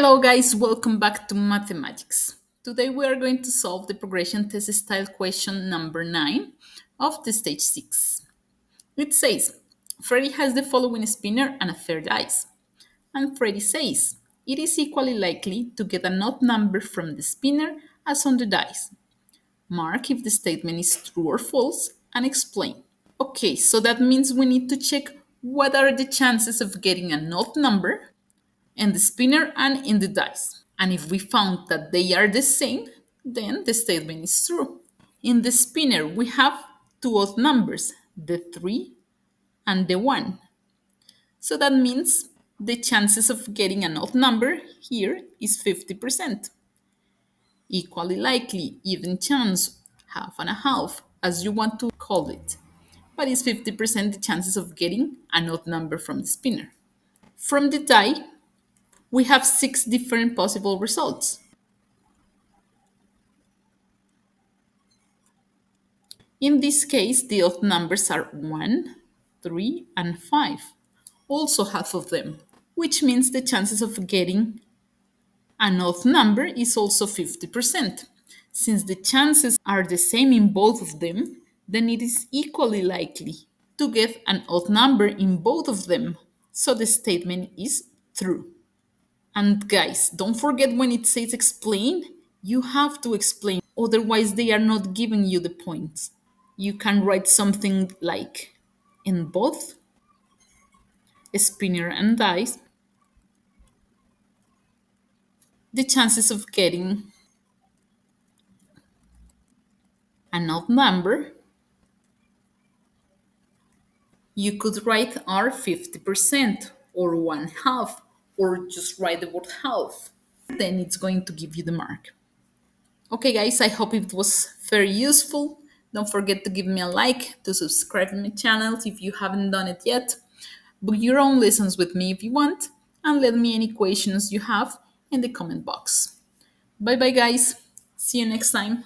Hello, guys, welcome back to mathematics. Today we are going to solve the progression test style question number 9 of the stage 6. It says Freddy has the following spinner and a fair dice. And Freddy says it is equally likely to get an odd number from the spinner as on the dice. Mark if the statement is true or false and explain. Okay, so that means we need to check what are the chances of getting an odd number in the spinner and in the dice. And if we found that they are the same, then the statement is true. In the spinner, we have two odd numbers, the 3 and the 1. So that means the chances of getting an odd number here is 50%. Equally likely, even chance, half and a half, as you want to call it. But it's 50% the chances of getting an odd number from the spinner. From the die, we have 6 different possible results. In this case, the odd numbers are 1, 3, and 5, also half of them, which means the chances of getting an odd number is also 50%. Since the chances are the same in both of them, then it is equally likely to get an odd number in both of them. So the statement is true. And guys, don't forget when it says explain, you have to explain, otherwise, they are not giving you the points. You can write something like in both spinner and dice, the chances of getting an odd number you could write are 50% or one half, or just write the word half. Then it's going to give you the mark. Okay, guys, I hope it was very useful. Don't forget to give me a like, to subscribe to my channel if you haven't done it yet. Book your own lessons with me if you want, and let me any questions you have in the comment box. Bye bye, guys. See you next time.